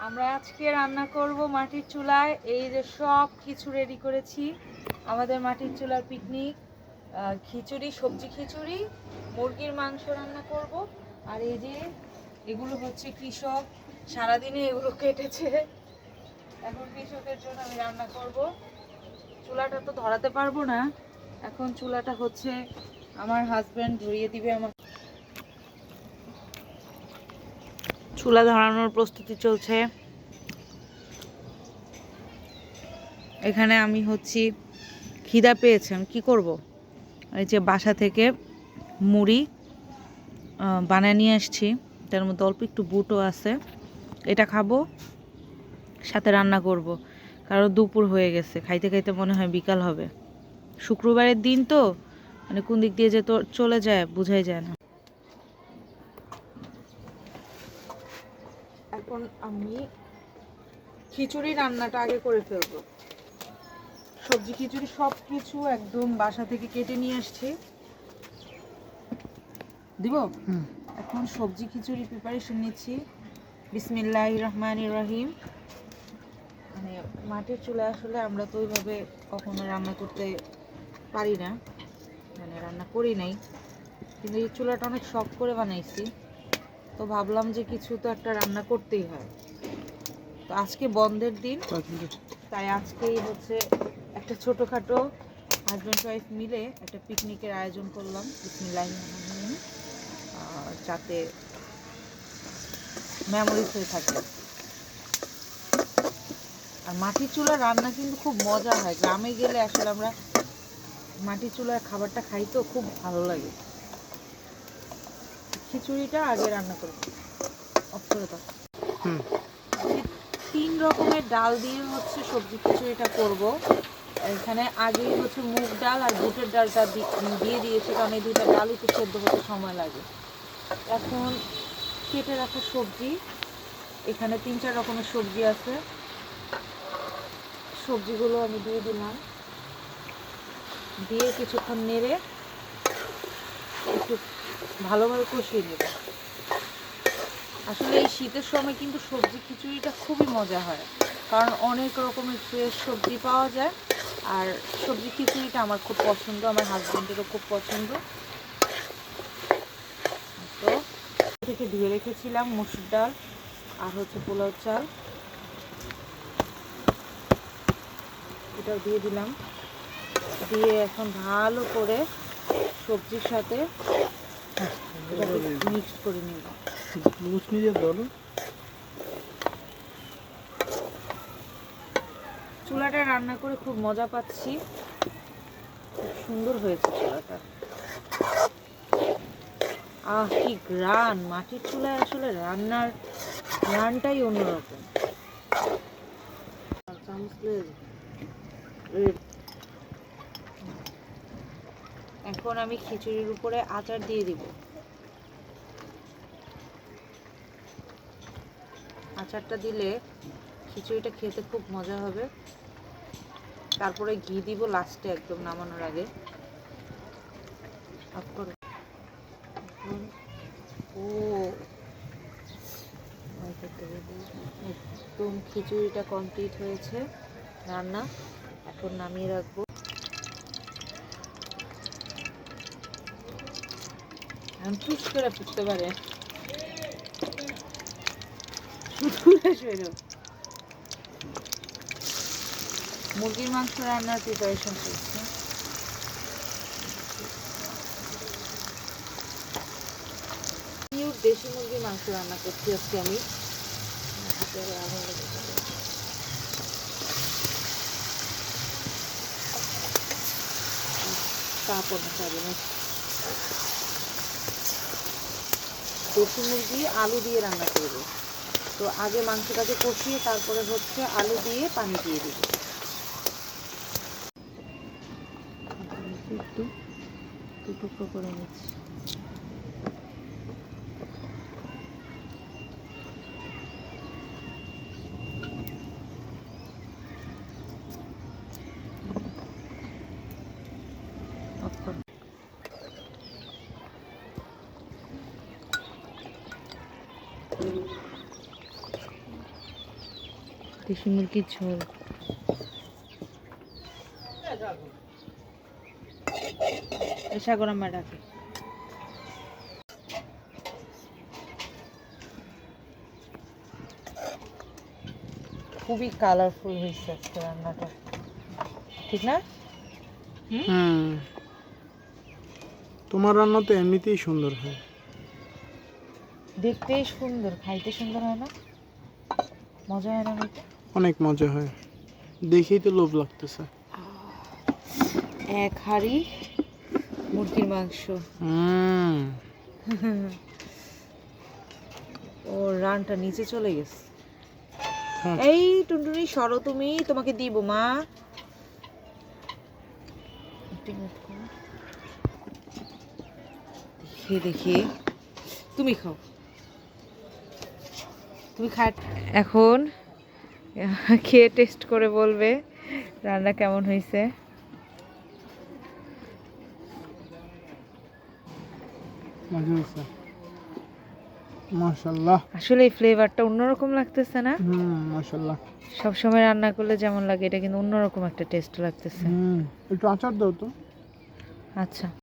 আমরা আজকে রান্না করব মাটির চুলায়। এই যে সব কিছু রেডি করেছি আমাদের মাটির চুলার পিকনিক। খিচুড়ি, সবজি খিচুড়ি, মুরগির মাংস রান্না করব। আর এই যে এগুলো হচ্ছে কৃষক সারাদিনে এগুলো কেটেছে, এখন কৃষকের জন্য আমি রান্না করব। চুলাটা তো ধরাতে পারবো না, এখন চুলাটা হচ্ছে আমার হাজবেন্ড ধরিয়ে দিবে। আমার চুলা ধরানোর প্রস্তুতি চলছে। এখানে আমি হচ্ছি খিদা পেয়েছে, আমি কী করবো, এই যে বাসা থেকে মুড়ি বানিয়ে নিয়ে আসছি, তার মধ্যে অল্প একটু বুটও আছে, এটা খাবো, সাথে রান্না করব, কারণ দুপুর হয়ে গেছে, খাইতে খাইতে মনে হয় বিকাল হবে। শুক্রবারের দিন তো মানে কোন দিক দিয়ে যে তো চলে যায় বোঝাই যায় না। এখন আমি খিচুড়ি রান্নাটা আগে করে ফেলবো। সবজি খিচুড়ি সব কিছু একদম বাসা থেকে কেটে নিয়ে আসছি, দিব। এখন সবজি খিচুড়ি প্রিপারেশন নিচ্ছি। বিসমিল্লাহির রহমানির রহিম। মানে মাটির চুলায় আসলে আমরা তো ওইভাবে কখনো রান্না করতে পারি না, মানে রান্না করি নাই, কিন্তু এই চুলাটা অনেক শখ করে বানাইছি, তো ভাবলাম যে কিছু তো একটা রান্না করতেই হয়। তো আজকে বন্ধের দিন, তাই আজকেই হচ্ছে একটা ছোটোখাটো হাজব্যান্ড ওয়াইফ মিলে একটা পিকনিকের আয়োজন করলাম, বিসমিল্লাহির রহমানির রহিম, যাতে মেমোরিজ হয়ে থাকে। আর মাটির চুলার রান্না কিন্তু খুব মজা হয়। গ্রামে গেলে আসলে আমরা মাটির চুলার খাবারটা খাই তো খুব ভালো লাগে। খিচুড়িটা আগে রান্না করব, অফ করে দাও। 3 রকমের ডাল দিয়ে হচ্ছে সবজি খিচুড়িটা করব। এখানে আগেই হচ্ছে মুগ ডাল আর বুটের ডালটা দিয়ে দিয়েছি, কারণ এই দুইটা ডাল একটু সেদ্ধ হতে সময় লাগে। এখন কেটে রাখা সবজি, এখানে 3-4 রকমের সবজি আছে, সবজিগুলো আমি দিয়ে দিলাম, দিয়ে কিছুক্ষণ নেড়ে একটু ভালোভাবে কষিয়ে নেব। আসলে এই শীতের সময় কিন্তু সবজি খিচুড়িটা খুবই মজা হয়, কারণ অনেক রকমের ফ্রেশ সবজি পাওয়া যায়। আর সবজি খিচুড়িটা আমার খুব পছন্দ, আমার হাজব্যান্ডেরও খুব পছন্দ। তো থেকে ধুয়ে রেখেছিলাম মসুর ডাল আর হচ্ছে পোলাও চাল, এটাও দিয়ে দিলাম, দিয়ে এখন ভালো করে সবজির সাথে মিক্স করে নেব। চুলাটা রান্না করে খুব মজা পাচ্ছি, খুব সুন্দর হয়েছে চুলাটা। কি গ্রান! মাটির চুলায় আসলে রান্নার গ্রানটাই অন্যরকম। এখন আমি খিচুড়ির উপরে আচার দিয়ে দিব। আচারটা দিলে খিচুড়িটা খেতে খুব মজা হবে। তারপরে ঘি দিব লাস্টে, একদম নামানোর আগে। একদম খিচুড়িটা কমপ্লিট হয়েছে রান্না, এখন নামিয়ে রাখবো। চুজ করে ফুটতে পারে মুরগির মাংস রান্নার প্রিপারেশন করছি। দেশি মুরগির মাংস রান্না করছি আজকে আমি। দেশি মুরগি আলু দিয়ে রান্না করবো, তো আগে মাংসটাকে কষিয়ে তারপরে হচ্ছে আলু দিয়ে পানি দিয়ে দিব। একটু টুকরো করে নিচ্ছি। দেশি মুরগির ঝোল। সাগর আম্মা ডাকে। খুবই কালারফুল হয়েছে আজকে রান্নাটা, ঠিক না? হুম, তোমার রান্না তো এমনিতেই সুন্দর হয়। দেখতেই সুন্দর, খাইতে সুন্দর হয় না? মজা হয় না নাকি? অনেক মজা হয়, দেখেই তো লোভ লাগতেছে। এক হাঁড়ি মুরগির মাংস। হুম, ও রানটা নিচে চলে গেছে। হ্যাঁ। এই টুনটুনি সরো, তুমি, তোমাকে দিব মা। দেখে দেখে তুমি খাও, তুমি খা। এখন খেয়ে টেস্ট করে বলবে রান্না কেমন হয়েছে। মজা হয়েছে, মাশাআল্লাহ। আসলে এই ফ্লেভারটা অন্যরকম লাগতেছে না? মাশাআল্লাহ। সবসময় রান্না করলে যেমন লাগে, এটা কিন্তু অন্যরকম একটা টেস্ট লাগতেছে। একটু আচার দাও তো। আচ্ছা।